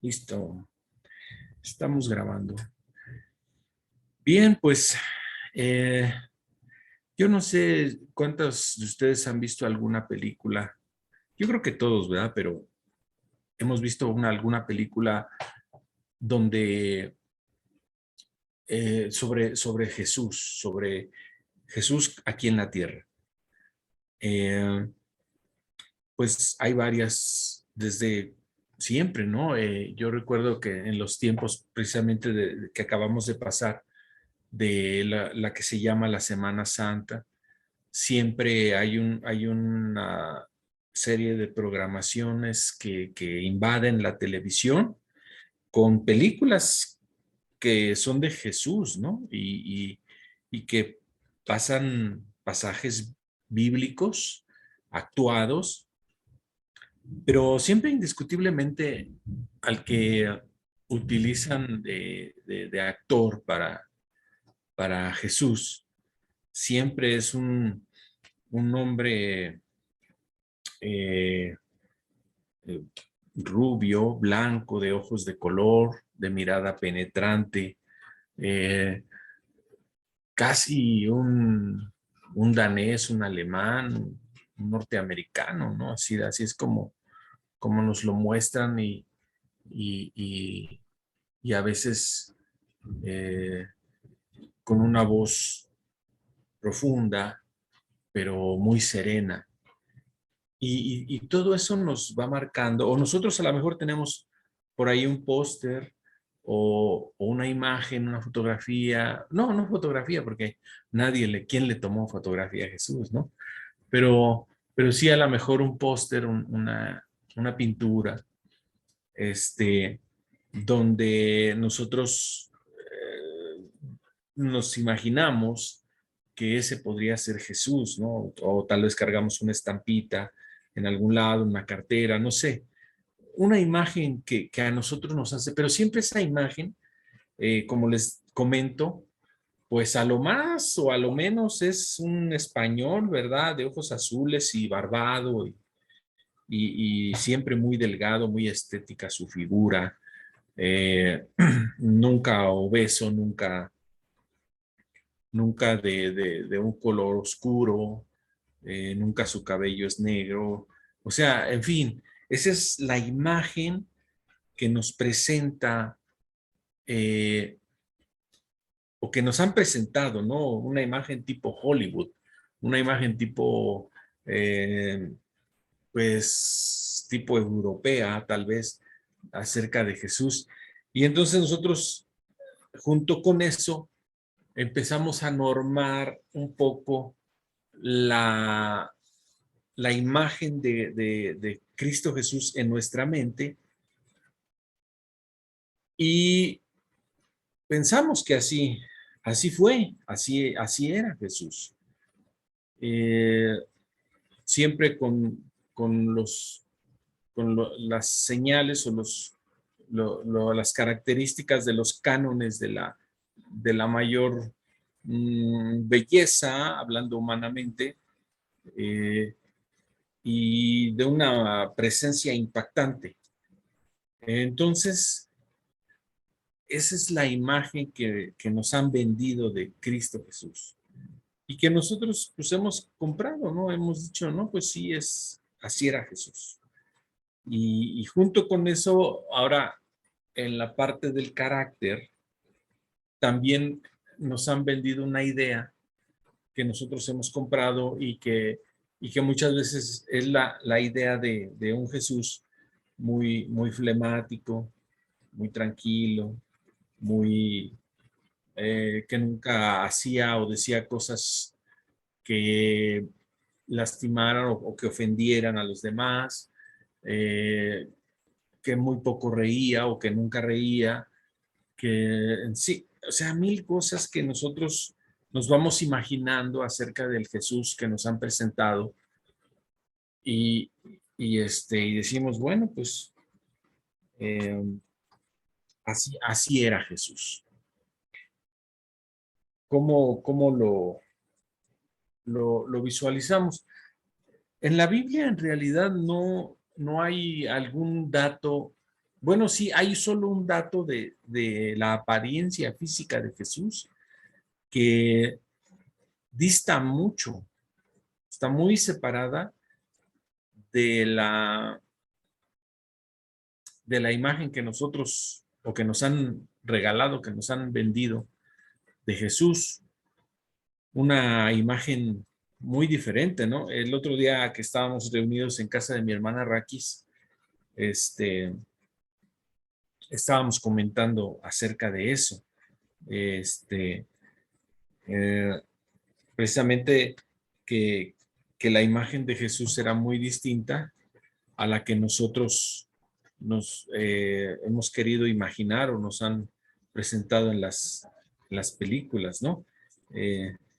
Listo, estamos grabando. Bien, pues eh, yo no sé cuántos de ustedes han visto alguna película. Yo creo que todos, ¿verdad? Pero hemos visto alguna película donde sobre Jesús aquí en la tierra. Eh, pues hay varias desde siempre, ¿no? Yo recuerdo que en los tiempos precisamente que acabamos de pasar, de la que se llama la Semana Santa, siempre hay una serie de programaciones que invaden la televisión con películas que son de Jesús, ¿no? Y que pasan pasajes bíblicos actuados, pero siempre indiscutiblemente al que utilizan de actor para Jesús siempre es un hombre eh, eh, rubio, blanco, de ojos de color, de mirada penetrante, eh, casi un danés, un alemán, un norteamericano, ¿no? Así es como nos lo muestran y, y- y a veces eh, con una voz profunda, pero muy serena. Y todo eso nos va marcando, o nosotros a lo mejor tenemos por ahí un póster o una imagen, una fotografía, no fotografía, porque ¿quién le tomó fotografía a Jesús, no? Pero sí a lo mejor un póster, una pintura, este, donde nosotros nos imaginamos que ese podría ser Jesús, ¿no? O tal vez cargamos una estampita en algún lado, una cartera, no sé, una imagen que a nosotros nos hace, pero siempre esa imagen, como les comento, pues a lo más o a lo menos es un español, ¿verdad? De ojos azules y barbado y siempre muy delgado, muy estética su figura, nunca obeso, nunca de un color oscuro, nunca su cabello es negro. O sea, en fin, esa es la imagen que nos presenta eh, o que nos han presentado, ¿no? Una imagen tipo Hollywood, una imagen tipo, eh, pues, tipo europea, tal vez, acerca de Jesús. Y entonces nosotros, junto con eso, empezamos a normar un poco la, la imagen de Cristo Jesús en nuestra mente y pensamos que así fue, así era Jesús. Eh, siempre con las señales o las características de los cánones de la mayor belleza, hablando humanamente, eh, y de una presencia impactante. Entonces, esa es la imagen que nos han vendido de Cristo Jesús y que nosotros pues hemos comprado, ¿no? Hemos dicho, no, pues sí, así era Jesús. Y junto con eso, ahora en la parte del carácter, también nos han vendido una idea que nosotros hemos comprado y que muchas veces es la idea de un Jesús muy flemático, muy tranquilo, muy que nunca hacía o decía cosas que lastimaran o que ofendieran a los demás, eh, que muy poco reía o que nunca reía, que en sí, o sea, mil cosas que nosotros nos vamos imaginando acerca del Jesús que nos han presentado y, y decimos, bueno, pues eh, así era Jesús. ¿Cómo lo visualizamos? En la Biblia en realidad no hay algún dato Bueno, sí, hay solo un dato de la apariencia física de Jesús que dista mucho, está muy separada de la imagen que nosotros o que nos han regalado, que nos han vendido de Jesús, una imagen muy diferente, ¿no? El otro día que estábamos reunidos en casa de mi hermana Raquis, este, estábamos comentando acerca de eso. Este, eh, precisamente que, que la imagen de Jesús era muy distinta a la que nosotros nos hemos querido imaginar o nos han presentado en las películas, ¿no?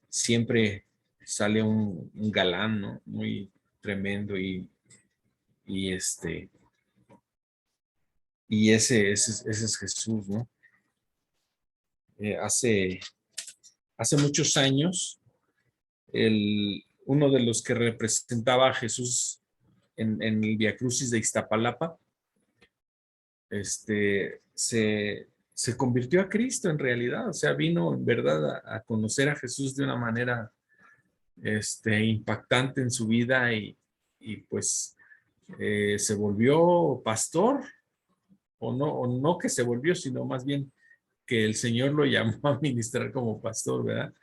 Siempre sale un galán, ¿no? Muy tremendo y y ese es Jesús, ¿no? Hace muchos años, uno de los que representaba a Jesús en el Via Crucis de Iztapalapa, se convirtió a Cristo en realidad, o sea, vino en verdad a conocer a Jesús de una manera impactante en su vida y pues se volvió pastor, o no que se volvió, sino más bien que el Señor lo llamó a ministrar como pastor, ¿verdad?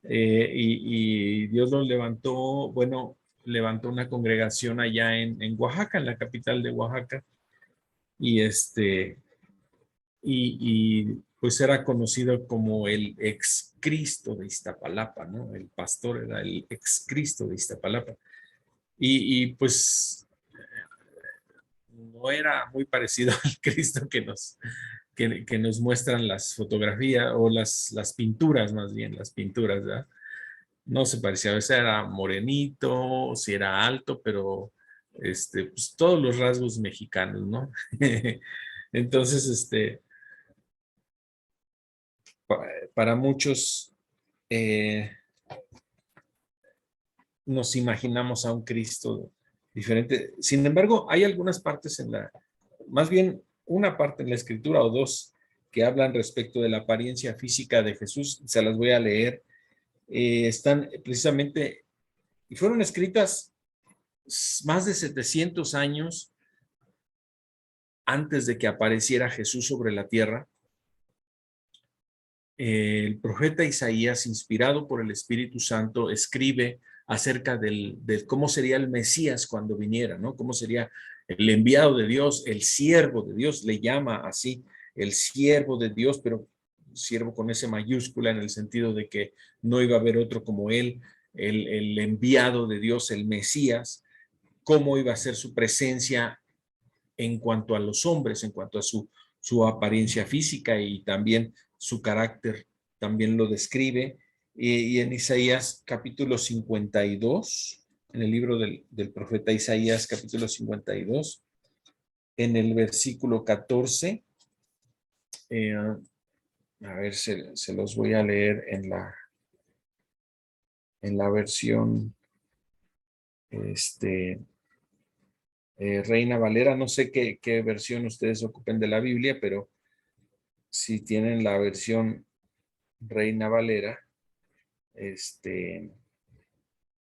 Y Dios lo levantó, bueno, levantó una congregación allá en Oaxaca, en la capital de Oaxaca, y pues era conocido como el ex Cristo de Iztapalapa, ¿no? El pastor era el ex Cristo de Iztapalapa. Pues no era muy parecido al Cristo que nos muestran las fotografías o las pinturas, más bien, las pinturas, ¿verdad? No se parecía, a veces era morenito, si era alto, pero pues todos los rasgos mexicanos, ¿no? Entonces, para muchos eh, nos imaginamos a un Cristo diferente. Sin embargo, hay algunas partes más bien una parte en la escritura o dos que hablan respecto de la apariencia física de Jesús, se las voy a leer. Están precisamente, y fueron escritas más de 700 años antes de que apareciera Jesús sobre la tierra. El profeta Isaías, inspirado por el Espíritu Santo, escribe acerca de cómo sería el Mesías cuando viniera, ¿no? Cómo sería el enviado de Dios, el siervo de Dios, le llama así, el siervo de Dios, pero siervo con ese mayúscula en el sentido de que no iba a haber otro como él, el enviado de Dios, el Mesías, cómo iba a ser su presencia en cuanto a los hombres, en cuanto a su apariencia física y también su carácter, también lo describe. Y en Isaías capítulo 52, en el libro del profeta Isaías capítulo 52, en el versículo 14, a ver, se los voy a leer en la versión Reina Valera. No sé qué versión ustedes ocupen de la Biblia, pero si tienen la versión Reina Valera,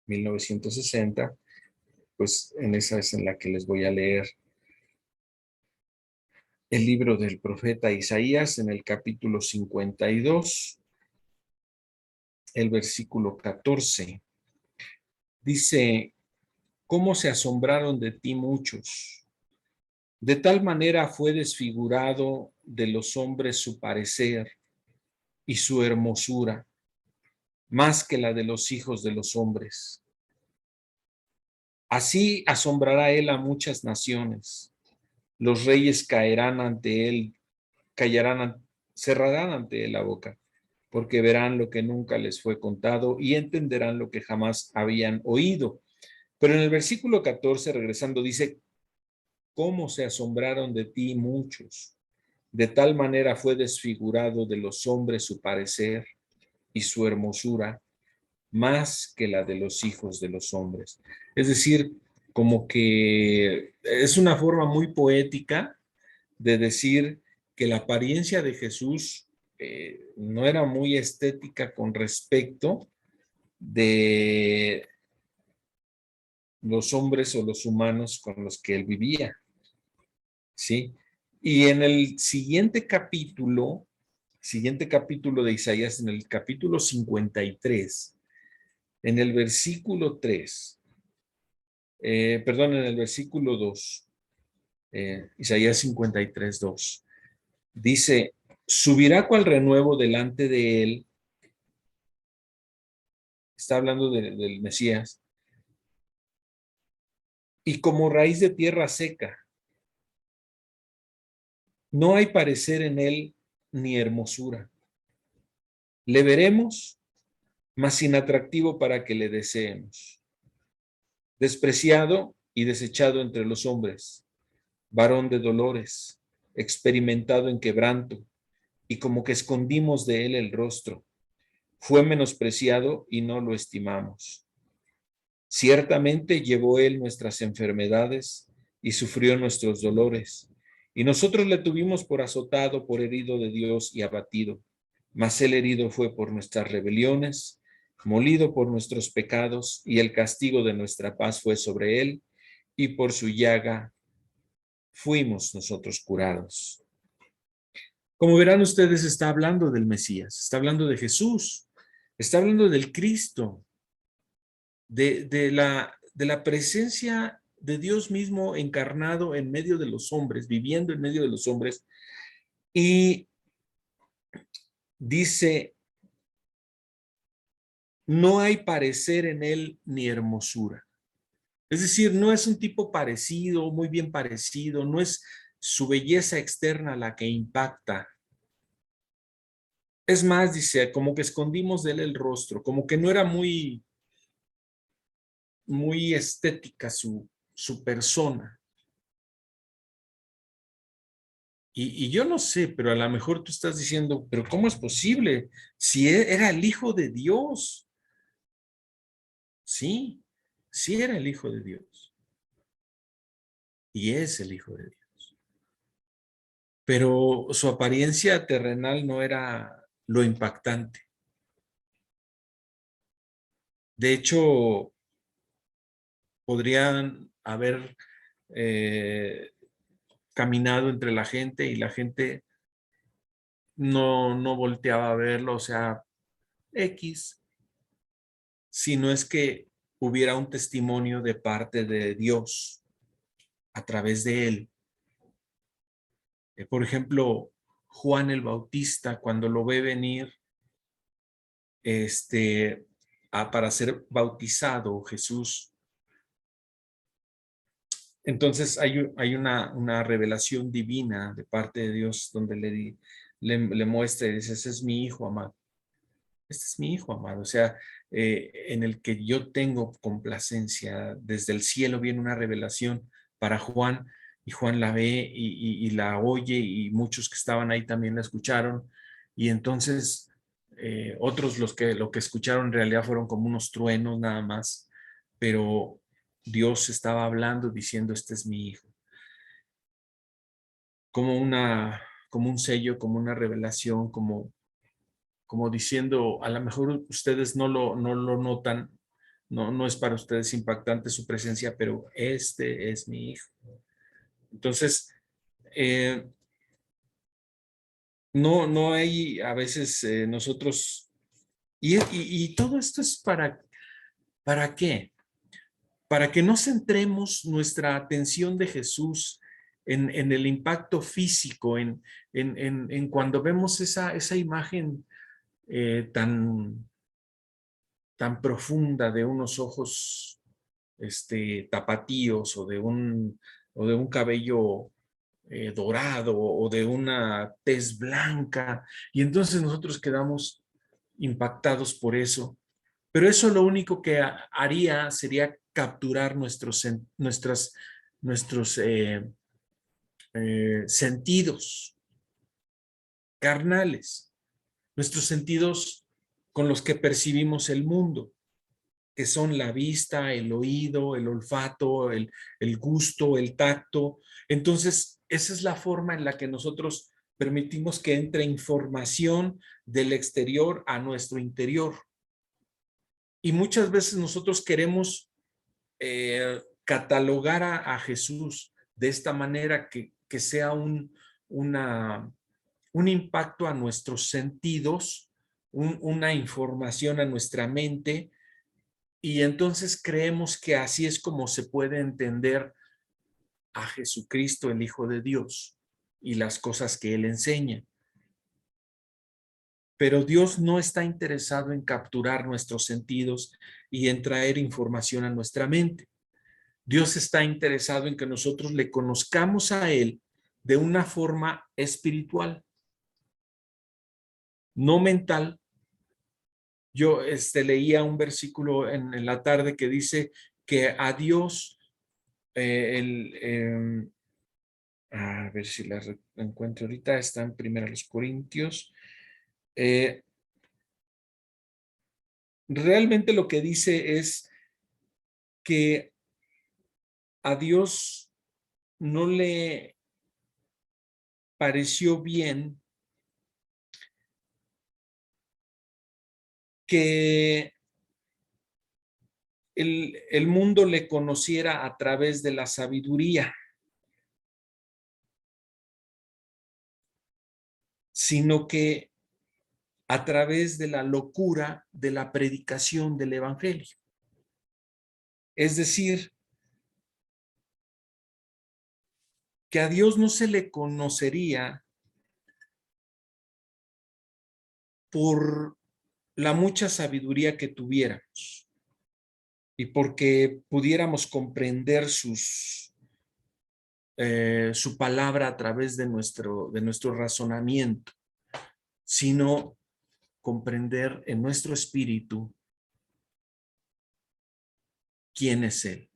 1960, pues en esa es en la que les voy a leer el libro del profeta Isaías en el capítulo 52, el versículo 14. Dice, ¿cómo se asombraron de ti muchos? De tal manera fue desfigurado de los hombres su parecer y su hermosura, más que la de los hijos de los hombres. Así asombrará él a muchas naciones. Los reyes caerán ante él, cerrarán ante él la boca, porque verán lo que nunca les fue contado y entenderán lo que jamás habían oído. Pero en el versículo 14, regresando, dice, ¿cómo se asombraron de ti muchos? De tal manera fue desfigurado de los hombres su parecer y su hermosura, más que la de los hijos de los hombres. Es decir, como que es una forma muy poética de decir que la apariencia de Jesús no era muy estética con respecto de los hombres o los humanos con los que él vivía, ¿sí? Y en el siguiente capítulo de Isaías, en el capítulo 53, en el versículo 3, perdón, en el versículo 2, Isaías 53, 2, dice, subirá cual renuevo delante de él, está hablando del Mesías, y como raíz de tierra seca, no hay parecer en él ni hermosura. Le veremos, mas inatractivo para que le deseemos. Despreciado y desechado entre los hombres, varón de dolores, experimentado en quebranto, y como que escondimos de él el rostro. Fue menospreciado y no lo estimamos. Ciertamente llevó él nuestras enfermedades y sufrió nuestros dolores, y nosotros le tuvimos por azotado, por herido de Dios y abatido. Mas él herido fue por nuestras rebeliones, molido por nuestros pecados, y el castigo de nuestra paz fue sobre él, y por su llaga fuimos nosotros curados. Como verán ustedes, está hablando del Mesías, está hablando de Jesús, está hablando del Cristo, de la presencia de Dios mismo encarnado en medio de los hombres, viviendo en medio de los hombres. Y dice, no hay parecer en él ni hermosura. Es decir, no es un tipo parecido, muy bien parecido, no es su belleza externa la que impacta. Es más, dice, como que escondimos de él el rostro, como que no era muy, muy estética su persona. Y yo no sé, pero a lo mejor tú estás diciendo, pero ¿cómo es posible? Si era el Hijo de Dios. Sí, sí era el Hijo de Dios. Y es el Hijo de Dios. Pero su apariencia terrenal no era lo impactante. De hecho, podrían haber caminado entre la gente y la gente no volteaba a verlo, o sea, X, si no es que hubiera un testimonio de parte de Dios a través de él. Por ejemplo, Juan el Bautista, cuando lo ve venir para ser bautizado Jesús, entonces hay una revelación divina de parte de Dios donde le muestra y dice, ese es mi hijo amado. Este es mi hijo amado, o sea, en el que yo tengo complacencia. Desde el cielo viene una revelación para Juan y Juan la ve y la oye y muchos que estaban ahí también la escucharon. Y entonces otros lo que escucharon en realidad fueron como unos truenos nada más, pero Dios estaba hablando diciendo, este es mi hijo. Como como un sello, como una revelación, como diciendo, a lo mejor ustedes no lo notan, no es para ustedes impactante su presencia, pero este es mi hijo. Entonces, eh, no hay a veces nosotros, y todo esto es ¿para qué? Para que no centremos nuestra atención de Jesús en el impacto físico, en cuando vemos esa imagen tan profunda de unos ojos tapatíos o de un cabello dorado o de una tez blanca. Y entonces nosotros quedamos impactados por eso. Pero eso lo único que haría sería capturar nuestros sentidos carnales, nuestros sentidos con los que percibimos el mundo, que son la vista, el oído, el olfato, el gusto, el tacto. Entonces, esa es la forma en la que nosotros permitimos que entre información del exterior a nuestro interior. Y muchas veces nosotros queremos catalogar a Jesús de esta manera que sea un impacto a nuestros sentidos, una información a nuestra mente, y entonces creemos que así es como se puede entender a Jesucristo, el Hijo de Dios, y las cosas que Él enseña. Pero Dios no está interesado en capturar nuestros sentidos y en traer información a nuestra mente. Dios está interesado en que nosotros le conozcamos a Él de una forma espiritual, no mental. Yo leía un versículo en la tarde que dice que a Dios, a ver si la encuentro ahorita, está en 1 Corintios. Realmente lo que dice es que a Dios no le pareció bien que el mundo le conociera a través de la sabiduría, sino que a través de la locura de la predicación del evangelio. Es decir, que a Dios no se le conocería por la mucha sabiduría que tuviéramos y porque pudiéramos comprender su palabra a través de nuestro razonamiento, sino comprender en nuestro espíritu quién es Él.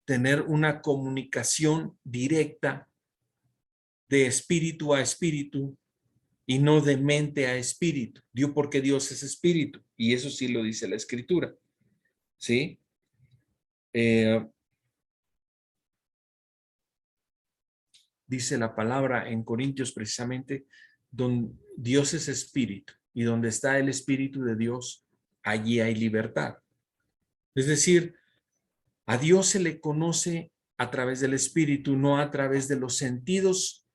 Tener una comunicación directa de espíritu a espíritu y no de mente a espíritu. Porque Dios es espíritu, y eso sí lo dice la Escritura, ¿sí? Dice la palabra en Corintios precisamente, donde Dios es espíritu, y donde está el espíritu de Dios, allí hay libertad. Es decir, a Dios se le conoce a través del espíritu, no a través de los sentidos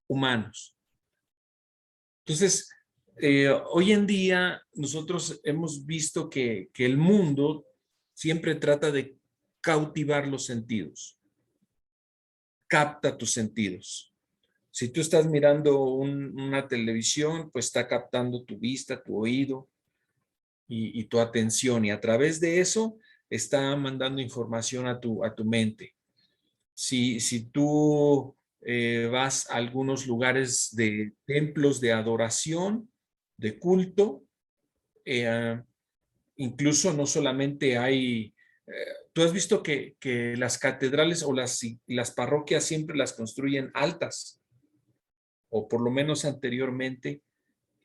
humanos. Entonces, hoy en día nosotros hemos visto que el mundo siempre trata de cautivar los sentidos, capta tus sentidos. Si tú estás mirando una televisión, pues está captando tu vista, tu oído y tu atención, y a través de eso está mandando información a tu mente. Si tú vas a algunos lugares de templos de adoración, de culto, incluso no solamente hay, tú has visto que las catedrales o las parroquias siempre las construyen altas, o por lo menos anteriormente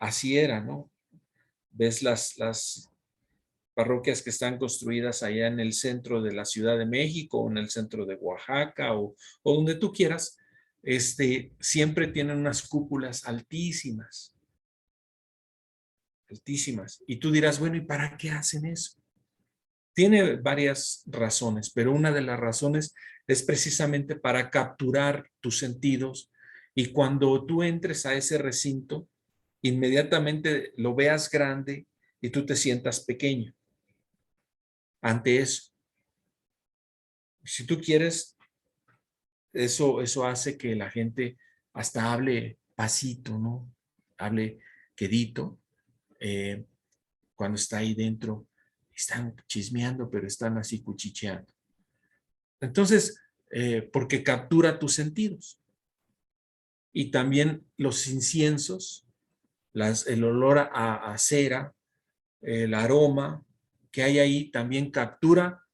así era, ¿no? Ves las parroquias que están construidas allá en el centro de la Ciudad de México o en el centro de Oaxaca o donde tú quieras, siempre tienen unas cúpulas altísimas, altísimas. Y tú dirás, bueno, ¿y para qué hacen eso? Tiene varias razones, pero una de las razones es precisamente para capturar tus sentidos, y cuando tú entres a ese recinto, inmediatamente lo veas grande y tú te sientas pequeño ante eso. Si tú quieres, eso hace que la gente hasta hable pasito, ¿no? Hable quedito. eh, Cuando está ahí dentro, están chismeando, pero están así cuchicheando. Entonces, porque captura tus sentidos. Y también los inciensos, el olor a cera, el aroma que hay ahí, también captura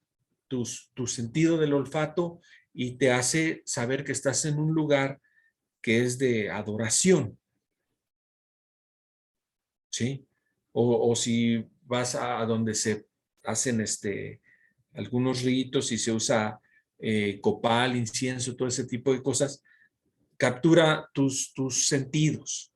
tu sentido del olfato y te hace saber que estás en un lugar que es de adoración, ¿sí? O si vas a donde se hacen algunos ritos y se usa copal, incienso, todo ese tipo de cosas, captura tus sentidos.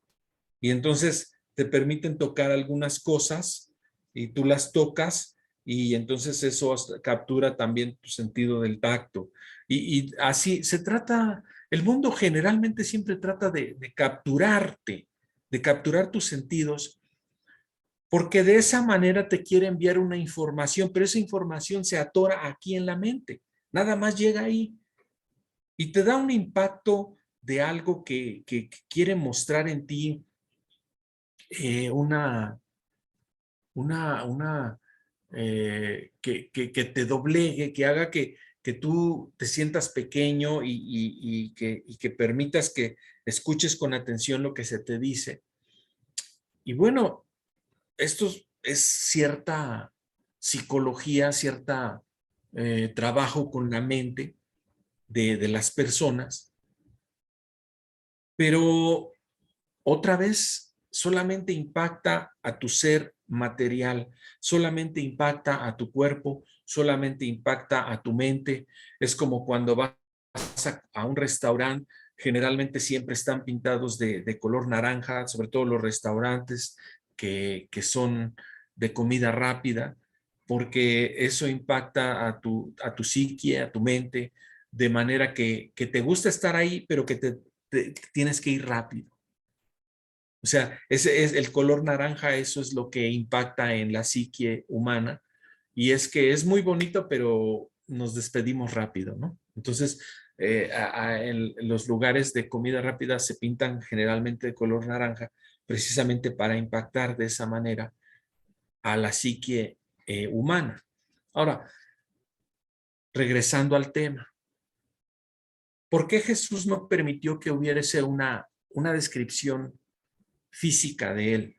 Y entonces te permiten tocar algunas cosas y tú las tocas y entonces eso captura también tu sentido del tacto. Y así se trata, el mundo generalmente siempre trata de capturarte, de capturar tus sentidos, porque de esa manera te quiere enviar una información, pero esa información se atora aquí en la mente, nada más llega ahí y te da un impacto de algo que quiere mostrar en ti que te doblegue, que haga que tú te sientas pequeño y que permitas que escuches con atención lo que se te dice. Y bueno, esto es cierta psicología, cierta trabajo con la mente de las personas, pero otra vez solamente impacta a tu ser material, solamente impacta a tu cuerpo, solamente impacta a tu mente. Es como cuando vas a un restaurante, generalmente siempre están pintados de color naranja, sobre todo los restaurantes que son de comida rápida, porque eso impacta a tu psique, a tu mente, de manera que te gusta estar ahí, pero que tienes que ir rápido. O sea, ese es el color naranja, eso es lo que impacta en la psique humana. Y es que es muy bonito, pero nos despedimos rápido, ¿no? Entonces, en los lugares de comida rápida se pintan generalmente de color naranja, precisamente para impactar de esa manera a la psique humana. Ahora, regresando al tema, ¿por qué Jesús no permitió que hubiese una descripción física de él?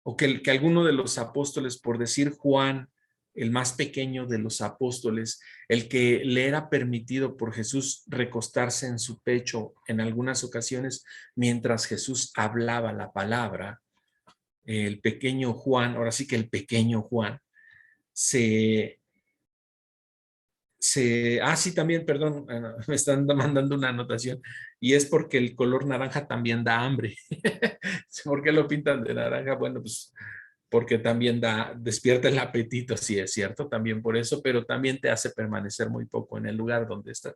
O que alguno de los apóstoles, por decir Juan, el más pequeño de los apóstoles, el que le era permitido por Jesús recostarse en su pecho en algunas ocasiones mientras Jesús hablaba la palabra, el pequeño Juan, ahora sí que el pequeño Juan, se sí, también, perdón, me están mandando una anotación, y es porque el color naranja también da hambre. ¿Por qué lo pintan de naranja? Bueno, pues porque también despierta el apetito, sí es cierto, también por eso, pero también te hace permanecer muy poco en el lugar donde estás.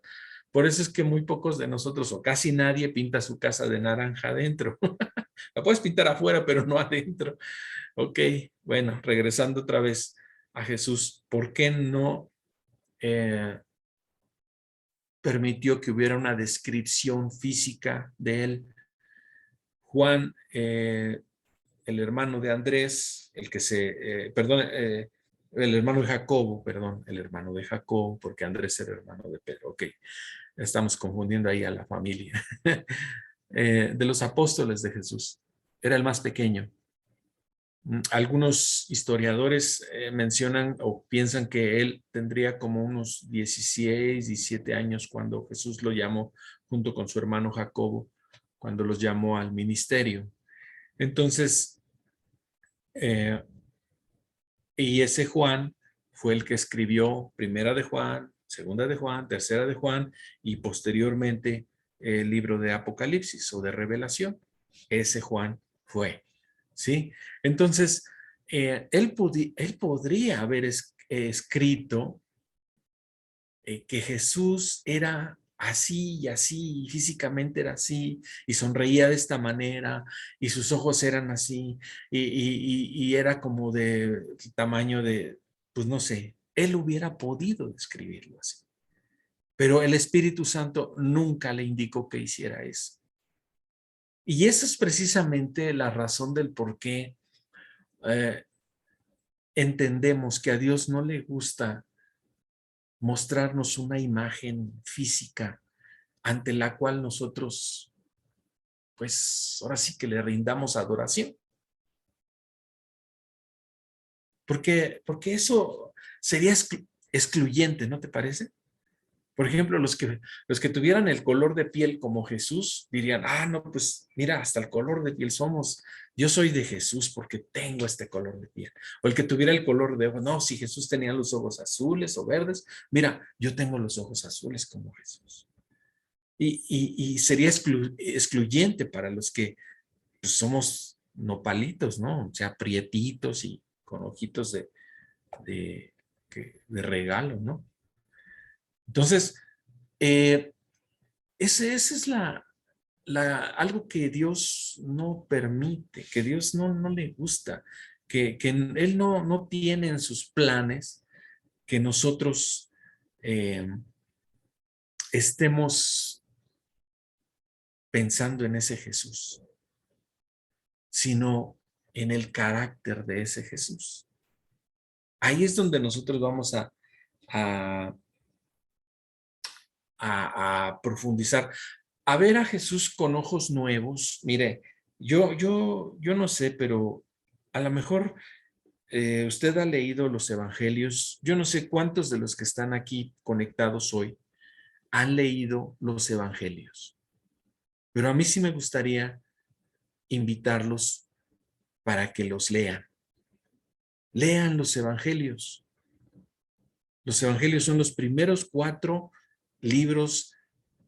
Por eso es que muy pocos de nosotros, o casi nadie, pinta su casa de naranja adentro. La puedes pintar afuera, pero no adentro. Ok, bueno, regresando otra vez a Jesús, ¿por qué no eh, permitió que hubiera una descripción física de él? Juan, el hermano de Andrés, el hermano de Jacobo, perdón, el hermano de Jacobo, porque Andrés era hermano de Pedro. Ok, estamos confundiendo ahí a la familia. De los apóstoles de Jesús, era el más pequeño. Algunos historiadores mencionan o piensan que él tendría como unos 16, 17 años cuando Jesús lo llamó junto con su hermano Jacobo, cuando los llamó al ministerio. Entonces, eh, y ese Juan fue el que escribió Primera de Juan, Segunda de Juan, Tercera de Juan y posteriormente el libro de Apocalipsis o de Revelación. Ese Juan fue, ¿sí? Entonces, él podría haber escrito que Jesús era así y así, y físicamente era así, y sonreía de esta manera, y sus ojos eran así, y era como de tamaño de, pues no sé, él hubiera podido describirlo así. Pero el Espíritu Santo nunca le indicó que hiciera eso. Y esa es precisamente la razón del por qué entendemos que a Dios no le gusta mostrarnos una imagen física ante la cual nosotros, pues ahora sí que le rindamos adoración. Porque eso sería excluyente, ¿no te parece? Por ejemplo, los que tuvieran el color de piel como Jesús dirían, no, pues mira, hasta el color de piel somos yo soy de Jesús porque tengo este color de piel. O el que tuviera el color de ojos, no, si Jesús tenía los ojos azules o verdes, mira, yo tengo los ojos azules como Jesús. Y sería excluyente para los que pues, somos nopalitos, ¿no? O sea, prietitos y con ojitos de, de regalo, ¿no? Entonces, eh, ese es algo que Dios no permite, que Dios no le gusta, que Él no tiene en sus planes que nosotros eh, estemos pensando en ese Jesús, sino en el carácter de ese Jesús. Ahí es donde nosotros vamos a, a profundizar, a ver a Jesús con ojos nuevos. Mire, yo no sé, pero a lo mejor usted ha leído los evangelios. Yo no sé cuántos de los que están aquí conectados hoy han leído los evangelios, pero a mí sí me gustaría invitarlos para que los lean. Lean los evangelios. Los evangelios son los primeros 4 libros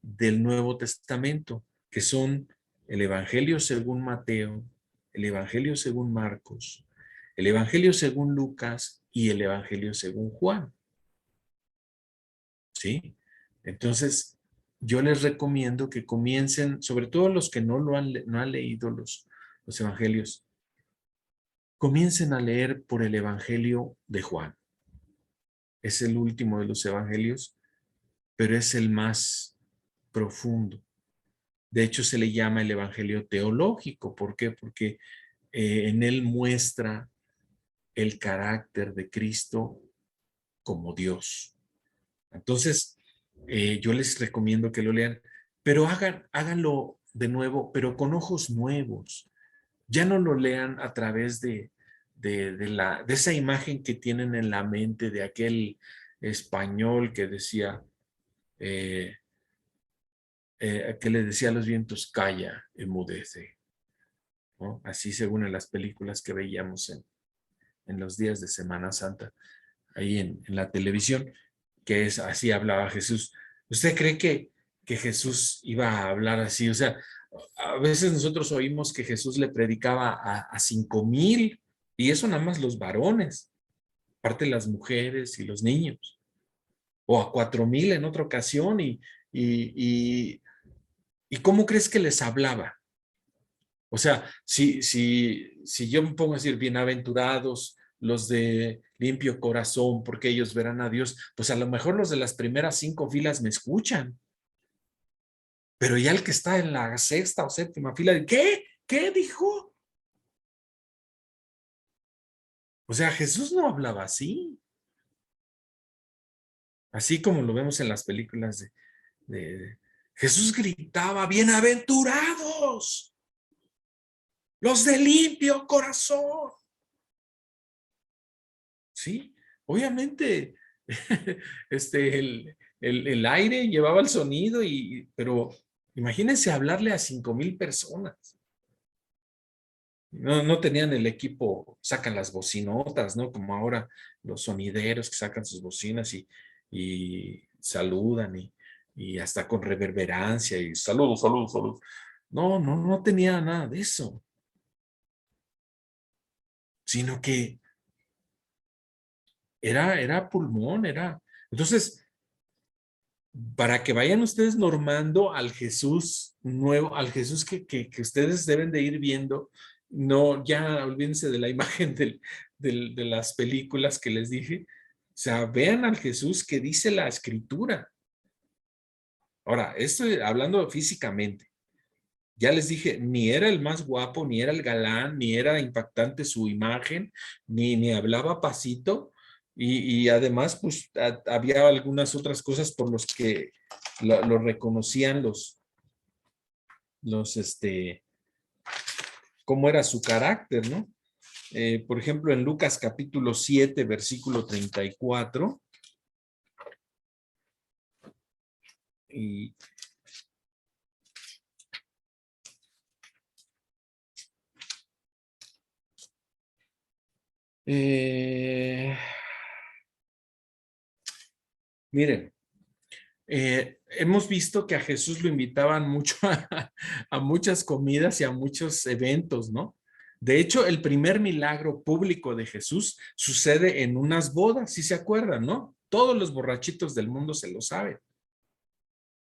del Nuevo Testamento, que son el Evangelio según Mateo, el Evangelio según Marcos, el Evangelio según Lucas y el Evangelio según Juan. ¿Sí? Entonces, yo les recomiendo que comiencen, sobre todo los que no han leído los evangelios, comiencen a leer por el Evangelio de Juan. Es el último de los evangelios, pero es el más profundo. De hecho, se le llama el Evangelio teológico. ¿Por qué? Porque en él muestra el carácter de Cristo como Dios. Entonces, yo les recomiendo que lo lean, pero háganlo de nuevo, pero con ojos nuevos. Ya no lo lean a través de esa imagen que tienen en la mente de aquel español que decía, eh, que le decía a los vientos, calla, enmudece, ¿no? Así según en las películas que veíamos en los días de Semana Santa, ahí en la televisión, que es así hablaba Jesús. ¿Usted cree que Jesús iba a hablar así? O sea, a veces nosotros oímos que Jesús le predicaba a 5,000 y eso nada más los varones, aparte las mujeres y los niños, o a 4,000 en otra ocasión y, ¿y cómo crees que les hablaba? O sea, si yo me pongo a decir bienaventurados los de limpio corazón, porque ellos verán a Dios, pues a lo mejor los de las primeras 5 filas me escuchan, pero ya el que está en la sexta o séptima fila, ¿qué? ¿Qué dijo? O sea, Jesús no hablaba así como lo vemos en las películas Jesús gritaba, bienaventurados los de limpio corazón. Sí, obviamente, el aire llevaba el sonido, pero imagínense hablarle a 5,000 personas. No tenían el equipo, sacan las bocinotas, ¿no? Como ahora los sonideros que sacan sus bocinas y saludan y hasta con reverberancia y saludos, saludos, saludos. No tenía nada de eso, sino que era pulmón, era. Entonces, para que vayan ustedes normando al Jesús nuevo, al Jesús que ustedes deben de ir viendo, no, ya olvídense de la imagen de las películas que les dije, o sea, vean al Jesús que dice la escritura. Ahora, esto hablando físicamente, ya les dije, ni era el más guapo, ni era el galán, ni era impactante su imagen, ni hablaba pasito, y además, pues había algunas otras cosas por los que lo reconocían los, cómo era su carácter, ¿no? Por ejemplo, en Lucas capítulo 7, versículo 34, y Eh, miren, hemos visto que a Jesús lo invitaban mucho a muchas comidas y a muchos eventos, ¿no? De hecho, el primer milagro público de Jesús sucede en unas bodas, si se acuerdan, ¿no? Todos los borrachitos del mundo se lo saben.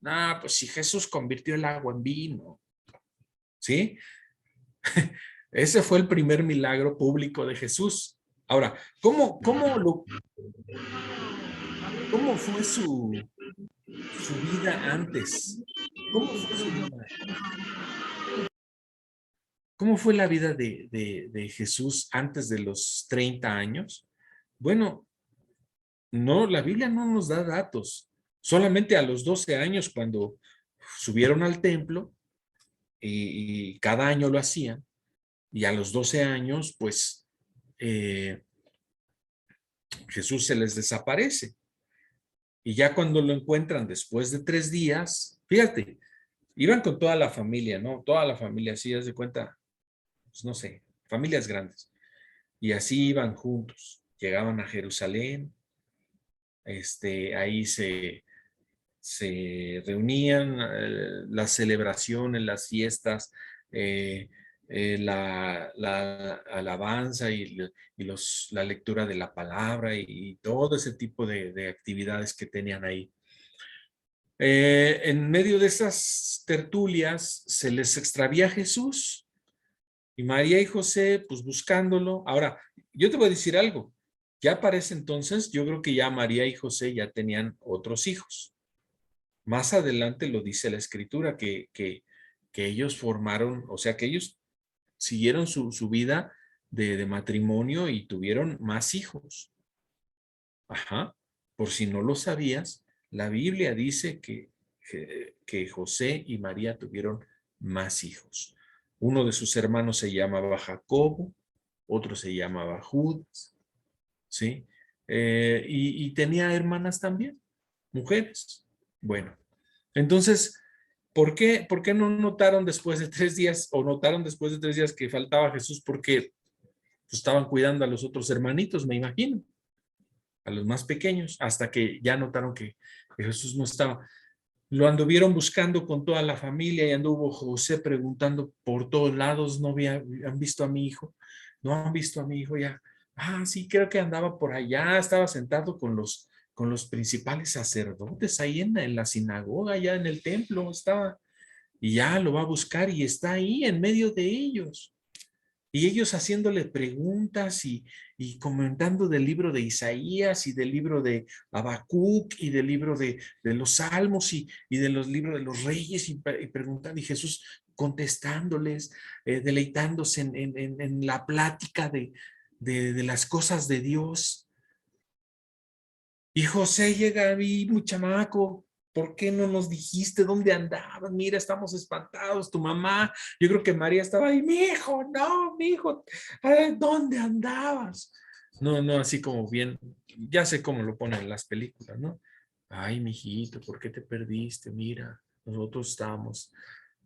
Ah, pues si Jesús convirtió el agua en vino, ¿sí? Ese fue el primer milagro público de Jesús. Ahora, ¿cómo fue su vida antes? ¿Cómo fue su vida? ¿Cómo fue la vida de Jesús antes de los 30 años? Bueno, no, la Biblia no nos da datos. Solamente a los 12 años, cuando subieron al templo, y cada año lo hacían, y a los 12 años, pues eh, Jesús se les desaparece. Y ya cuando lo encuentran después de 3 días, fíjate, iban con toda la familia, ¿no? Toda la familia, así, haz de cuenta, pues no sé, familias grandes. Y así iban juntos. Llegaban a Jerusalén, ahí se reunían, las celebraciones, las fiestas, la alabanza y la lectura de la palabra y todo ese tipo de actividades que tenían ahí. En medio de esas tertulias se les extravía Jesús y María y José, pues buscándolo. Ahora, yo te voy a decir algo. Ya para ese entonces, yo creo que ya María y José ya tenían otros hijos. Más adelante lo dice la escritura, que ellos formaron, o sea, que ellos siguieron su vida de matrimonio y tuvieron más hijos. Ajá. Por si no lo sabías, la Biblia dice que José y María tuvieron más hijos. Uno de sus hermanos se llamaba Jacobo, otro se llamaba Judas, ¿sí? Y tenía hermanas también, mujeres. Bueno, entonces, ¿por qué no notaron después de 3 días o notaron después de 3 días que faltaba Jesús? Porque pues, estaban cuidando a los otros hermanitos, me imagino, a los más pequeños, hasta que ya notaron que Jesús no estaba. Lo anduvieron buscando con toda la familia y anduvo José preguntando por todos lados, no han visto a mi hijo, no han visto a mi hijo ya. Ah, sí, creo que andaba por allá, estaba sentado con los principales sacerdotes ahí en la sinagoga, ya en el templo estaba, y ya lo va a buscar y está ahí en medio de ellos. Y ellos haciéndole preguntas y comentando del libro de Isaías y del libro de Habacuc y del libro de los Salmos y de los libros de los Reyes y preguntando y Jesús contestándoles, deleitándose en la plática de las cosas de Dios. Y José llega a mí, muy chamaco, ¿por qué no nos dijiste dónde andabas? Mira, estamos espantados, tu mamá. Yo creo que María estaba ahí, mi hijo, no, mi hijo, ¿dónde andabas? No, no, así como bien, ya sé cómo lo ponen en las películas, ¿no? Ay, mijito, ¿por qué te perdiste? Mira, nosotros estamos.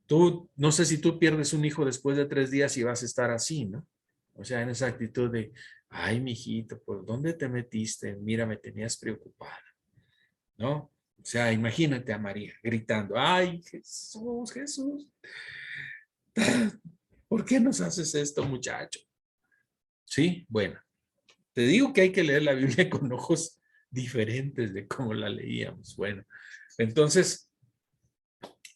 Tú, no sé si tú pierdes un hijo después de 3 días y vas a estar así, ¿no? O sea, en esa actitud de, ay, mijito, ¿por dónde te metiste? Mira, me tenías preocupada, ¿no? O sea, imagínate a María gritando, ay, Jesús, Jesús, ¿por qué nos haces esto, muchacho? Sí, bueno, te digo que hay que leer la Biblia con ojos diferentes de cómo la leíamos. Bueno, entonces,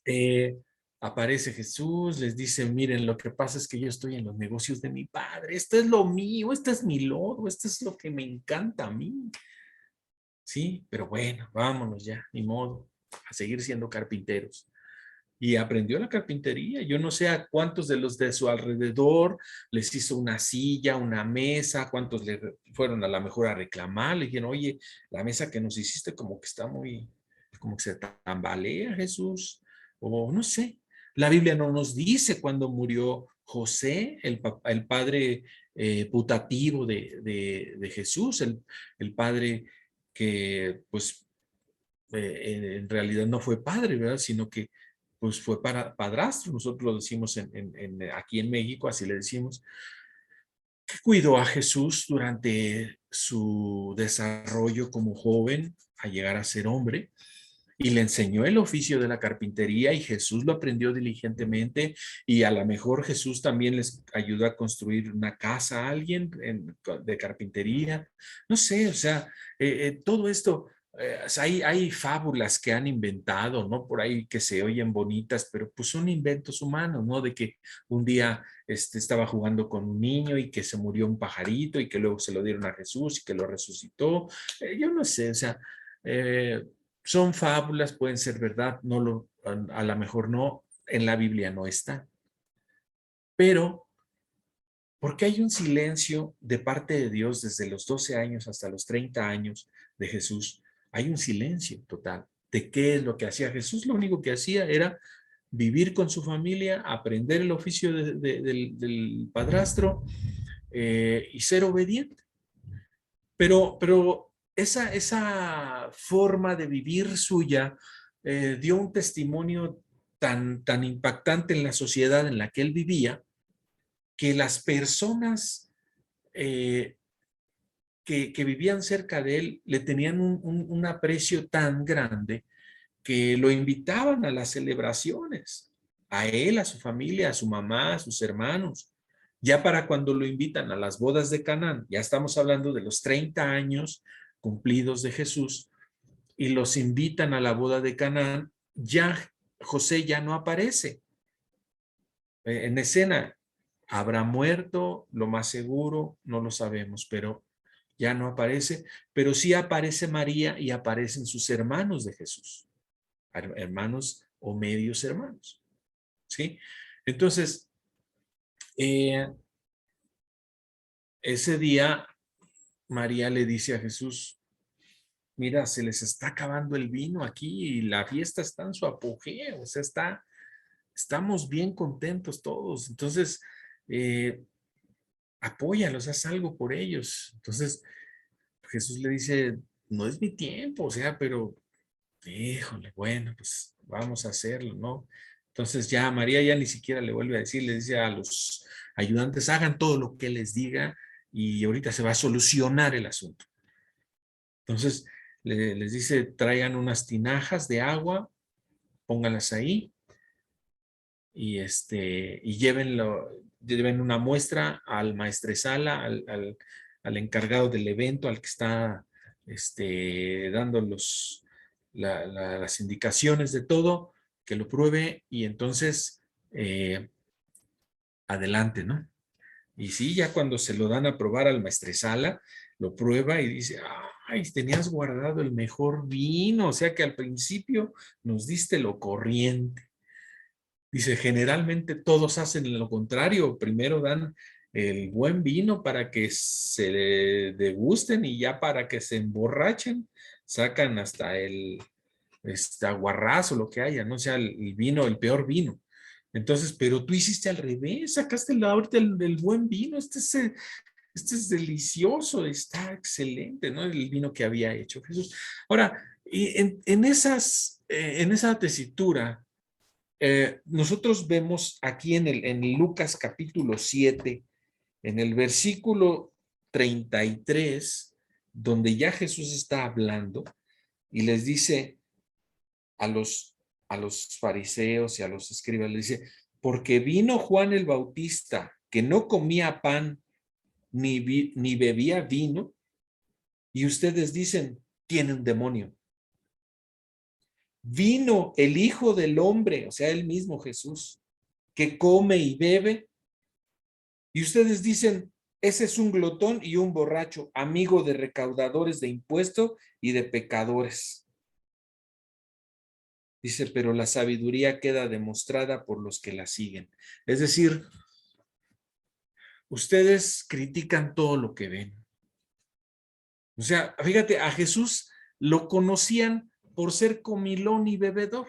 eh, aparece Jesús, les dice, miren, lo que pasa es que yo estoy en los negocios de mi padre, esto es lo mío, este es mi lodo, esto es lo que me encanta a mí. Sí, pero bueno, vámonos ya, ni modo, a seguir siendo carpinteros. Y aprendió la carpintería. Yo no sé a cuántos de los de su alrededor les hizo una silla, una mesa, cuántos le fueron a la mejor a reclamar, le dijeron, oye, la mesa que nos hiciste como que está muy, como que se tambalea, Jesús, o no sé. La Biblia no nos dice cuándo murió José, el padre putativo de Jesús, el padre que pues en realidad no fue padre, ¿verdad? Sino que pues fue para padrastro, nosotros lo decimos aquí en México, así le decimos. cuidó a Jesús durante su desarrollo como joven a llegar a ser hombre y le enseñó el oficio de la carpintería y Jesús lo aprendió diligentemente y a lo mejor Jesús también les ayudó a construir una casa a alguien de carpintería. No sé, o sea, todo esto, hay fábulas que han inventado, ¿no? Por ahí que se oyen bonitas, pero pues son inventos humanos, ¿no? De que un día estaba jugando con un niño y que se murió un pajarito y que luego se lo dieron a Jesús y que lo resucitó. Yo no sé, o sea, eh, son fábulas, pueden ser verdad, no a lo mejor no, en la Biblia no está. Pero, ¿por qué hay un silencio de parte de Dios desde los 12 años hasta los 30 años de Jesús? Hay un silencio total de qué es lo que hacía Jesús. Lo único que hacía era vivir con su familia, aprender el oficio del padrastro y ser obediente. Pero esa forma de vivir suya dio un testimonio tan impactante en la sociedad en la que él vivía, que las personas eh, que vivían cerca de él le tenían un aprecio tan grande que lo invitaban a las celebraciones, a él, a su familia, a su mamá, a sus hermanos. Ya para cuando lo invitan a las bodas de Canaán, ya estamos hablando de los 30 años cumplidos de Jesús, y los invitan a la boda de Canaán, ya José ya no aparece en escena. Habrá muerto, lo más seguro, no lo sabemos, pero ya no aparece, pero sí aparece María y aparecen sus hermanos de Jesús, hermanos o medios hermanos, ¿sí? Entonces, eh, ese día María le dice a Jesús, mira, se les está acabando el vino aquí y la fiesta está en su apogeo, o sea, estamos bien contentos todos, entonces, apóyalos, haz algo por ellos. Entonces, Jesús le dice, no es mi tiempo, o sea, pero, híjole, bueno, pues vamos a hacerlo, ¿no? Entonces ya María ya ni siquiera le vuelve a decir, le dice a los ayudantes, hagan todo lo que les diga y ahorita se va a solucionar el asunto. Entonces les dice, traigan unas tinajas de agua, pónganlas ahí y lleven una muestra al maestresala, al encargado del evento, al que está dando las indicaciones de todo, que lo pruebe y entonces adelante, ¿no? Y sí, ya cuando se lo dan a probar al maestresala, lo prueba y dice, ay, tenías guardado el mejor vino, o sea que al principio nos diste lo corriente. Dice, generalmente todos hacen lo contrario, primero dan el buen vino para que se degusten y ya para que se emborrachen, sacan hasta el aguarrás o lo que haya, no sea el vino, el peor vino. Entonces, pero tú hiciste al revés, sacaste ahorita el buen vino, este es delicioso, está excelente, ¿no? El vino que había hecho Jesús. Ahora, en esa tesitura, nosotros vemos aquí en Lucas capítulo 7, en el versículo 33, donde ya Jesús está hablando y les dice a los fariseos y a los escribas, les dice, porque vino Juan el Bautista, que no comía pan ni bebía vino, y ustedes dicen, tiene un demonio. Vino el Hijo del Hombre, o sea, él mismo Jesús, que come y bebe, y ustedes dicen, ese es un glotón y un borracho, amigo de recaudadores de impuestos y de pecadores. Dice, pero la sabiduría queda demostrada por los que la siguen. Es decir, ustedes critican todo lo que ven. O sea, fíjate, a Jesús lo conocían por ser comilón y bebedor.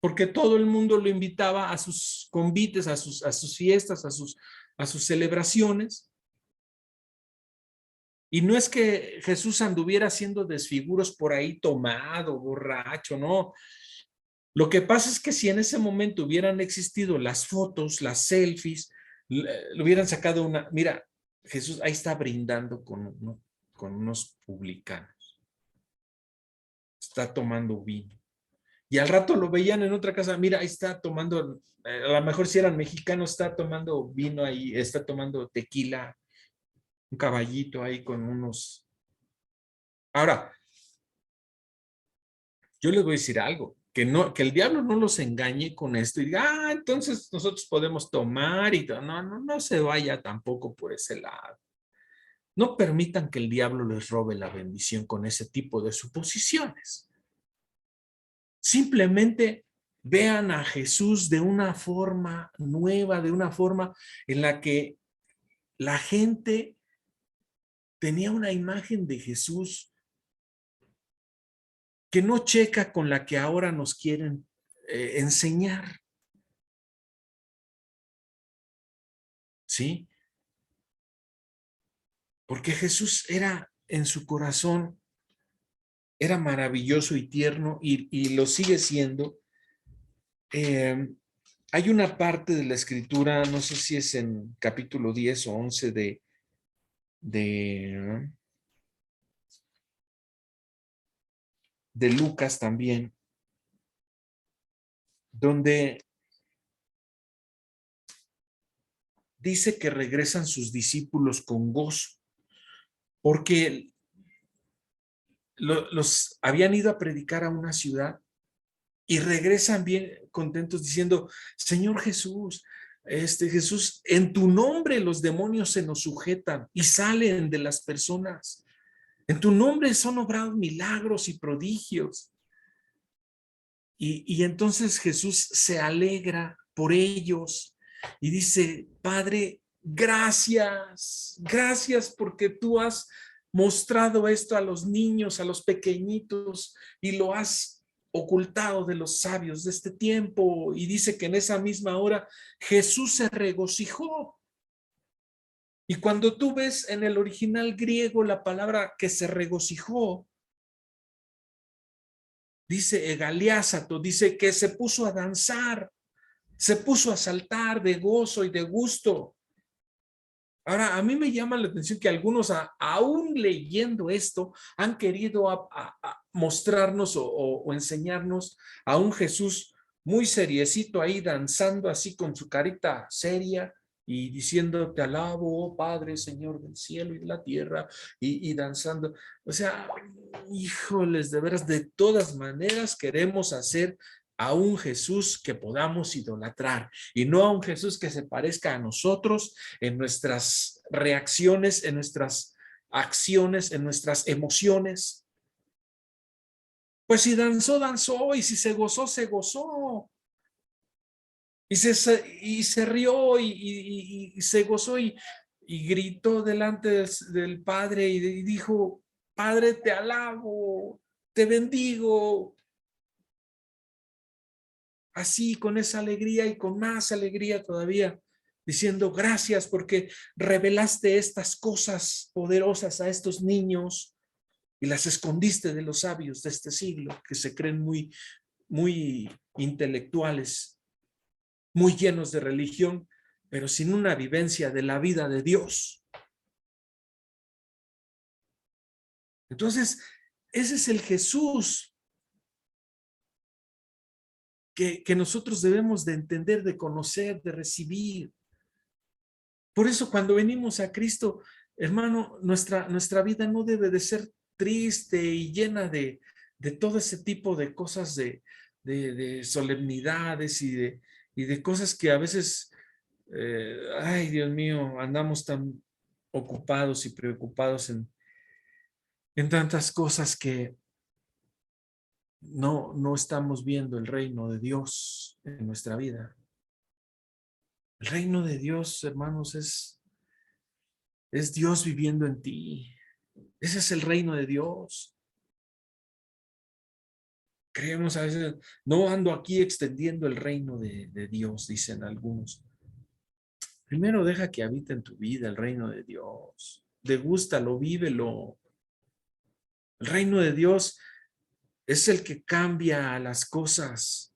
Porque todo el mundo lo invitaba a sus convites, a sus fiestas, a sus celebraciones. Y no es que Jesús anduviera haciendo desfiguros por ahí tomado, borracho, no. Lo que pasa es que si en ese momento hubieran existido las fotos, las selfies, Le hubieran sacado una, mira, Jesús ahí está brindando con unos publicanos, está tomando vino. Y al rato lo veían en otra casa, mira, ahí está tomando, a lo mejor si eran mexicanos, está tomando vino ahí, está tomando tequila, un caballito ahí con unos. Ahora, yo les voy a decir algo, que no, que el diablo no los engañe con esto y diga, entonces nosotros podemos tomar y todo. No, no, no se vaya tampoco por ese lado. No permitan que el diablo les robe la bendición con ese tipo de suposiciones. Simplemente vean a Jesús de una forma nueva, de una forma en la que la gente tenía una imagen de Jesús que no checa con la que ahora nos quieren enseñar. ¿Sí? Porque Jesús era en su corazón, era maravilloso y tierno y lo sigue siendo. Eh, Hay una parte de la escritura, no sé si es en capítulo 10 o 11 de, de Lucas también, donde dice que regresan sus discípulos con gozo, porque los habían ido a predicar a una ciudad y regresan bien contentos diciendo, Señor Jesús, Jesús, en tu nombre los demonios se nos sujetan y salen de las personas. En tu nombre son obrados milagros y prodigios. Y entonces Jesús se alegra por ellos y dice, Padre, gracias, gracias porque tú has mostrado esto a los niños, a los pequeñitos y lo has ocultado de los sabios de este tiempo. Y dice que en esa misma hora Jesús se regocijó. Y cuando tú ves en el original griego la palabra que se regocijó, dice egaliásato, dice que se puso a danzar, se puso a saltar de gozo y de gusto. Ahora, a mí me llama la atención que algunos, aún leyendo esto, han querido a mostrarnos o enseñarnos a un Jesús muy seriecito ahí, danzando así con su carita seria y diciendo, te alabo, oh Padre, Señor del cielo y de la tierra, y danzando. O sea, híjoles, de veras, de todas maneras queremos hacer a un Jesús que podamos idolatrar y no a un Jesús que se parezca a nosotros en nuestras reacciones, en nuestras acciones, en nuestras emociones. Pues si danzó, danzó, y si se gozó, se gozó. Y se rió y se gozó y gritó delante del Padre y dijo, Padre, te alabo, te bendigo. Así, con esa alegría y con más alegría todavía, diciendo gracias porque revelaste estas cosas poderosas a estos niños y las escondiste de los sabios de este siglo que se creen muy, muy intelectuales, muy llenos de religión, pero sin una vivencia de la vida de Dios. Entonces, ese es el Jesús que nosotros debemos de entender, de conocer, de recibir. Por eso cuando venimos a Cristo, hermano, nuestra vida no debe de ser triste y llena de todo ese tipo de cosas de solemnidades y de cosas que a veces, ay Dios mío, andamos tan ocupados y preocupados en tantas cosas que no estamos viendo el reino de Dios en nuestra vida. El reino de Dios, hermanos, es Dios viviendo en ti. Ese es el reino de Dios. Creemos a veces, no ando aquí extendiendo el reino de Dios, dicen algunos. Primero deja que habite en tu vida el reino de Dios. Degústalo, vívelo. El reino de Dios es el que cambia las cosas.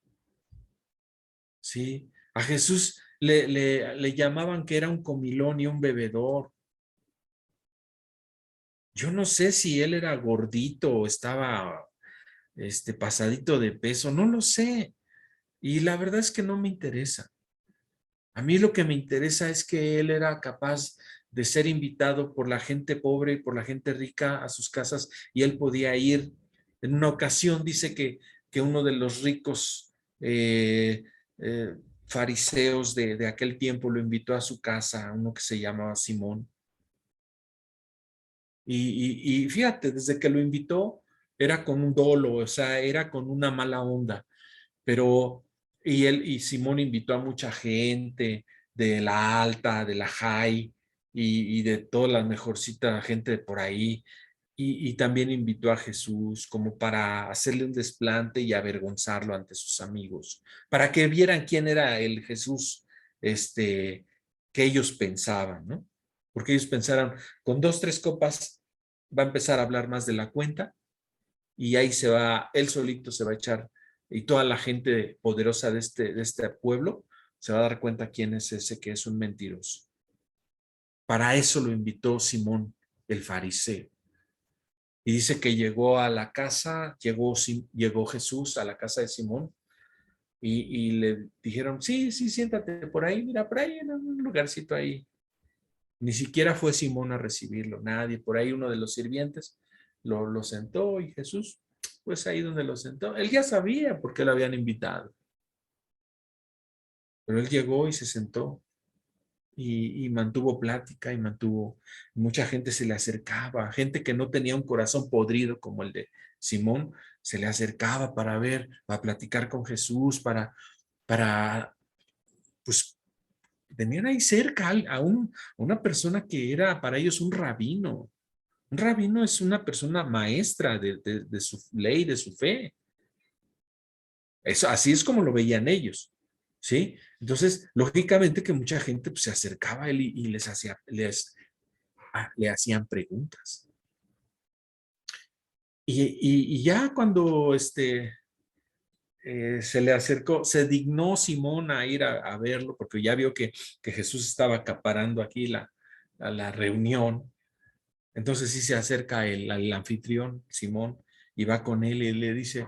¿Sí? A Jesús le llamaban que era un comilón y un bebedor. Yo no sé si él era gordito o estaba pasadito de peso, no lo sé. Y la verdad es que no me interesa. A mí lo que me interesa es que él era capaz de ser invitado por la gente pobre y por la gente rica a sus casas y él podía ir. En una ocasión dice que uno de los ricos eh, fariseos de aquel tiempo lo invitó a su casa, uno que se llamaba Simón. Y fíjate, desde que lo invitó era con un dolo, o sea, era con una mala onda, pero y Simón invitó a mucha gente de la alta, de la high y de toda la mejorcita gente de por ahí. Y también invitó a Jesús como para hacerle un desplante y avergonzarlo ante sus amigos, para que vieran quién era el Jesús que ellos pensaban, ¿no? Porque ellos pensaron, con dos, tres copas va a empezar a hablar más de la cuenta y ahí se va, él solito se va a echar y toda la gente poderosa de este pueblo se va a dar cuenta quién es ese que es un mentiroso. Para eso lo invitó Simón, el fariseo. Y dice que llegó a la casa, llegó Jesús a la casa de Simón y le dijeron, sí, sí, siéntate por ahí, mira, por ahí en un lugarcito ahí. Ni siquiera fue Simón a recibirlo, nadie. Por ahí uno de los sirvientes lo sentó y Jesús, pues ahí donde lo sentó. Él ya sabía por qué lo habían invitado, pero él llegó y se sentó y mantuvo plática y mucha gente se le acercaba, gente que no tenía un corazón podrido como el de Simón, se le acercaba para ver, para platicar con Jesús, pues, tenían ahí cerca una persona que era para ellos un rabino. Un rabino es una persona maestra de su ley, de su fe. Eso, así es como lo veían ellos, ¿sí? Entonces, lógicamente que mucha gente pues, se acercaba a él y le hacían preguntas. Y ya cuando se le acercó, se dignó Simón a ir a verlo, porque ya vio que Jesús estaba acaparando aquí a la reunión. Entonces sí se acerca al anfitrión, Simón, y va con él y le dice,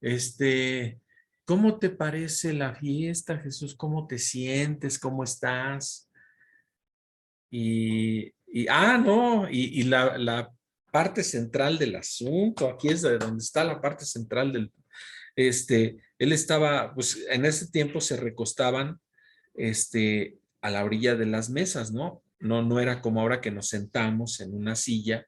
este, ¿cómo te parece la fiesta, Jesús? ¿Cómo te sientes? ¿Cómo estás? No, y la parte central del asunto, aquí es de donde está la parte central él estaba, pues en ese tiempo se recostaban, a la orilla de las mesas, ¿no? No era como ahora que nos sentamos en una silla,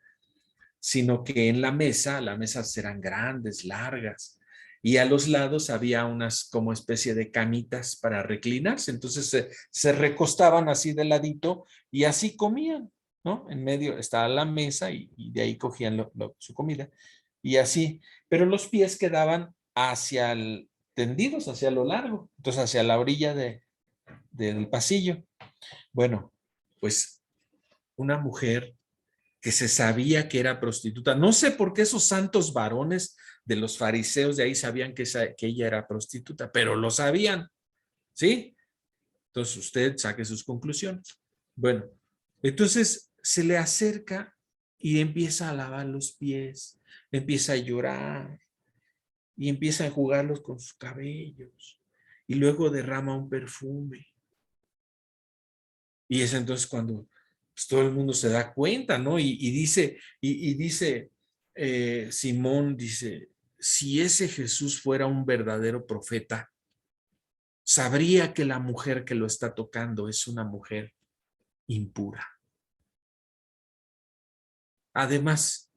sino que en las mesas eran grandes, largas, y a los lados había unas como especie de camitas para reclinarse, entonces se recostaban así de ladito y así comían, ¿no? En medio estaba la mesa y de ahí cogían su comida y así, pero los pies quedaban tendidos hacia lo largo, entonces hacia la orilla del pasillo. Bueno, pues una mujer que se sabía que era prostituta. No sé por qué esos santos varones de los fariseos de ahí sabían que ella era prostituta, pero lo sabían, ¿sí? Entonces usted saque sus conclusiones. Bueno, entonces se le acerca y empieza a lavar los pies, empieza a llorar y empieza a jugarlos con sus cabellos y luego derrama un perfume. Y es entonces cuando pues, todo el mundo se da cuenta, ¿no? Dice Simón, dice, si ese Jesús fuera un verdadero profeta, sabría que la mujer que lo está tocando es una mujer impura. Además,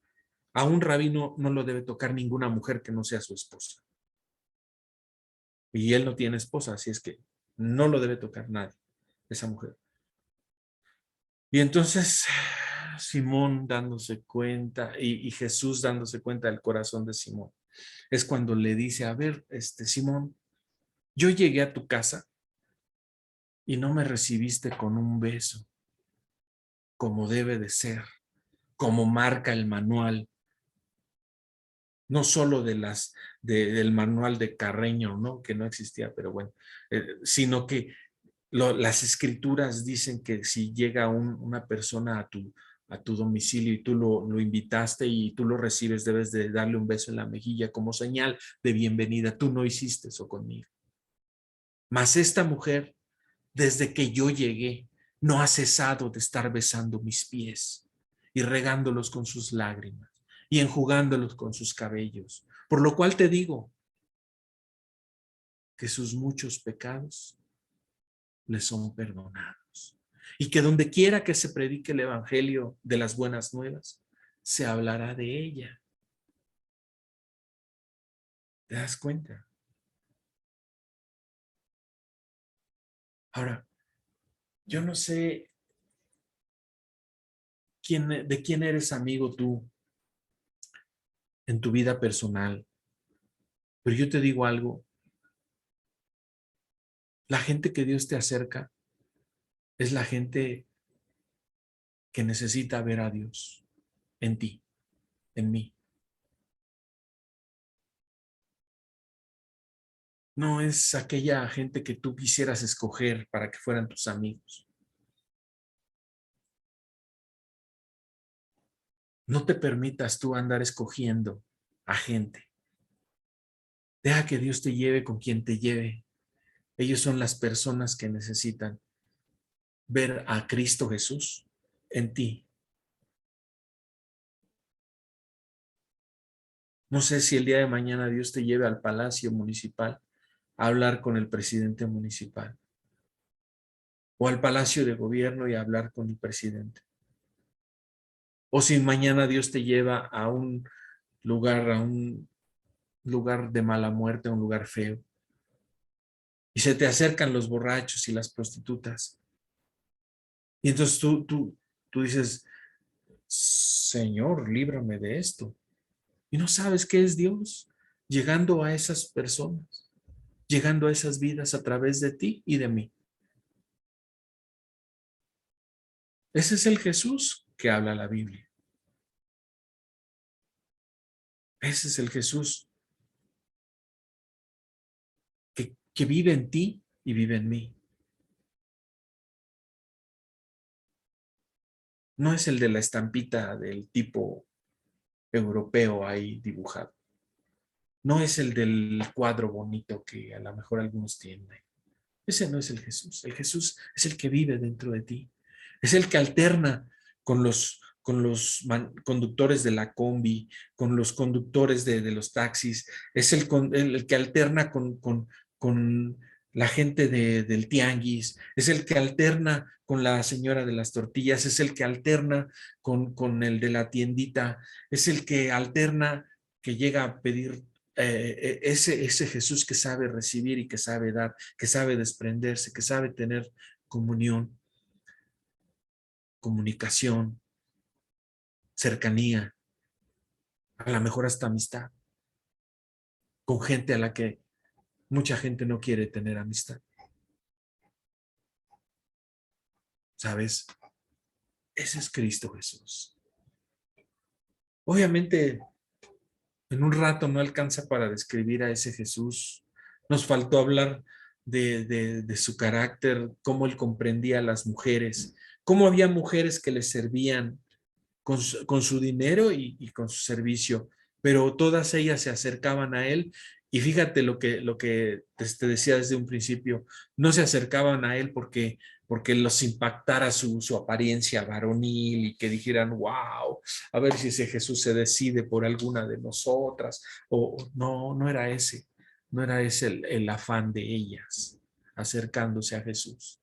a un rabino no lo debe tocar ninguna mujer que no sea su esposa. Y él no tiene esposa, así es que no lo debe tocar nadie, esa mujer. Y entonces Simón dándose cuenta y Jesús dándose cuenta del corazón de Simón, es cuando le dice, a ver, Simón, yo llegué a tu casa y no me recibiste con un beso, como debe de ser, como marca el manual, no solo del manual de Carreño, ¿no? Que no existía, pero bueno, sino que Las escrituras dicen que si llega una persona a tu domicilio y tú lo invitaste y tú lo recibes, debes de darle un beso en la mejilla como señal de bienvenida. Tú no hiciste eso conmigo. Mas esta mujer, desde que yo llegué, no ha cesado de estar besando mis pies y regándolos con sus lágrimas y enjugándolos con sus cabellos. Por lo cual te digo que sus muchos pecados le son perdonados. Y que donde quiera que se predique el evangelio de las buenas nuevas, se hablará de ella. ¿Te das cuenta? Ahora, yo no sé de quién eres amigo tú en tu vida personal, pero yo te digo algo, la gente que Dios te acerca es la gente que necesita ver a Dios en ti, en mí. No es aquella gente que tú quisieras escoger para que fueran tus amigos. No te permitas tú andar escogiendo a gente. Deja que Dios te lleve con quien te lleve. Ellos son las personas que necesitan ver a Cristo Jesús en ti. No sé si el día de mañana Dios te lleve al Palacio Municipal a hablar con el presidente municipal o al Palacio de Gobierno y a hablar con el presidente. O si mañana Dios te lleva a un lugar de mala muerte, a un lugar feo, y se te acercan los borrachos y las prostitutas. Y entonces tú dices, Señor, líbrame de esto. Y no sabes qué es Dios llegando a esas personas, llegando a esas vidas a través de ti y de mí. Ese es el Jesús que habla la Biblia. Ese es el Jesús que vive en ti y vive en mí. No es el de la estampita del tipo europeo ahí dibujado. No es el del cuadro bonito que a lo mejor algunos tienen. Ese no es el Jesús. El Jesús es el que vive dentro de ti. Es el que alterna con los conductores de la combi, con los conductores de los taxis. Es el que alterna con la gente del tianguis. Es el que alterna con la señora de las tortillas. Es el que alterna con el de la tiendita. Es el que alterna que llega a pedir ese Jesús que sabe recibir y que sabe dar, que sabe desprenderse, que sabe tener comunión, comunicación, cercanía, a lo mejor hasta amistad, con gente a la que mucha gente no quiere tener amistad. ¿Sabes? Ese es Cristo Jesús. Obviamente, en un rato no alcanza para describir a ese Jesús. Nos faltó hablar de su carácter, cómo él comprendía a las mujeres, cómo había mujeres que le servían con su dinero y con su servicio, pero todas ellas se acercaban a él y fíjate lo que te decía desde un principio, no se acercaban a él porque los impactara su apariencia varonil y que dijeran, wow, a ver si ese Jesús se decide por alguna de nosotras, o no, no era ese el afán de ellas acercándose a Jesús.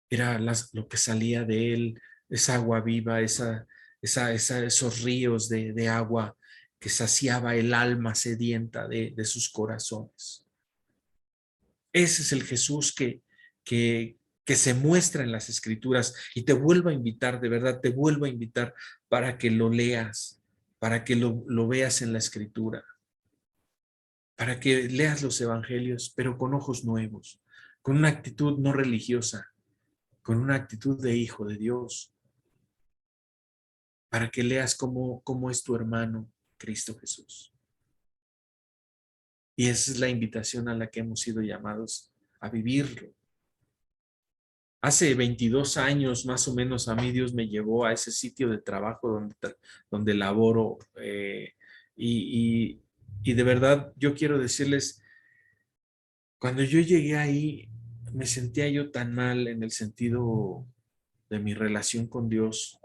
Era lo que salía de él, esa agua viva, esos ríos de agua que saciaba el alma sedienta de sus corazones. Ese es el Jesús que se muestra en las Escrituras y te vuelvo a invitar, de verdad, te vuelvo a invitar para que lo leas, para que lo veas en la Escritura, para que leas los Evangelios, pero con ojos nuevos, con una actitud no religiosa, con una actitud de hijo de Dios, para que leas cómo es tu hermano, Cristo Jesús. Y esa es la invitación a la que hemos sido llamados a vivirlo. Hace 22 años más o menos a mí Dios me llevó a ese sitio de trabajo donde laboro y, y de verdad yo quiero decirles, cuando yo llegué ahí me sentía yo tan mal en el sentido de mi relación con Dios.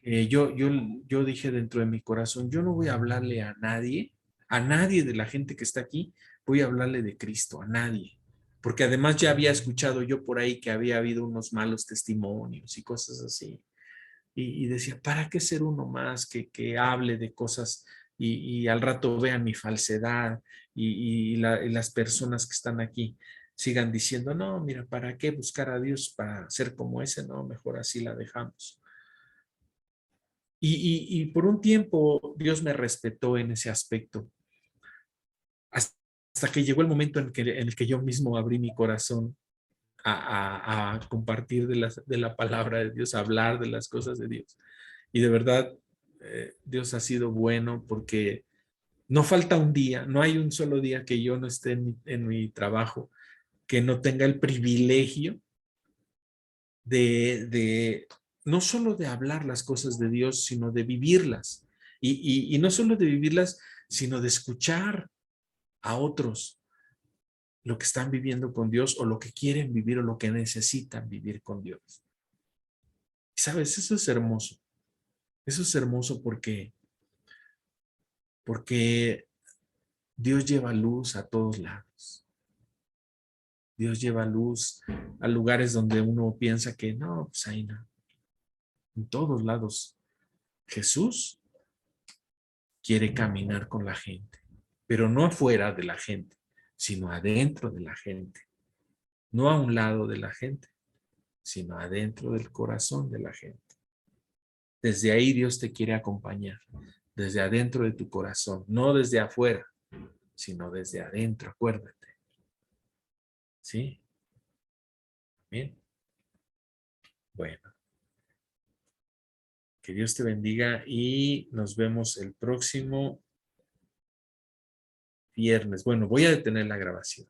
Yo dije dentro de mi corazón, yo no voy a hablarle a nadie de la gente que está aquí, voy a hablarle de Cristo, a nadie. Porque además ya había escuchado yo por ahí que había habido unos malos testimonios y cosas así. Y decía, ¿para qué ser uno más que hable de cosas y al rato vean mi falsedad y las personas que están aquí sigan diciendo, no, mira, ¿para qué buscar a Dios para ser como ese? No, mejor así la dejamos. Y por un tiempo Dios me respetó en ese aspecto, hasta que llegó el momento en el que yo mismo abrí mi corazón a compartir de la palabra de Dios, a hablar de las cosas de Dios. Y de verdad, Dios ha sido bueno porque no falta un día, no hay un solo día que yo no esté en mi trabajo, que no tenga el privilegio de no solo de hablar las cosas de Dios, sino de vivirlas. Y no solo de vivirlas, sino de escuchar a otros lo que están viviendo con Dios o lo que quieren vivir o lo que necesitan vivir con Dios. Y sabes, eso es hermoso. Eso es hermoso porque Dios lleva luz a todos lados. Dios lleva luz a lugares donde uno piensa que no, pues ahí no. En todos lados. Jesús quiere caminar con la gente, pero no afuera de la gente, sino adentro de la gente. No a un lado de la gente, sino adentro del corazón de la gente. Desde ahí Dios te quiere acompañar, desde adentro de tu corazón, no desde afuera, sino desde adentro, acuérdate. ¿Sí? Bien. Bueno, que Dios te bendiga y nos vemos el próximo viernes. Bueno, voy a detener la grabación.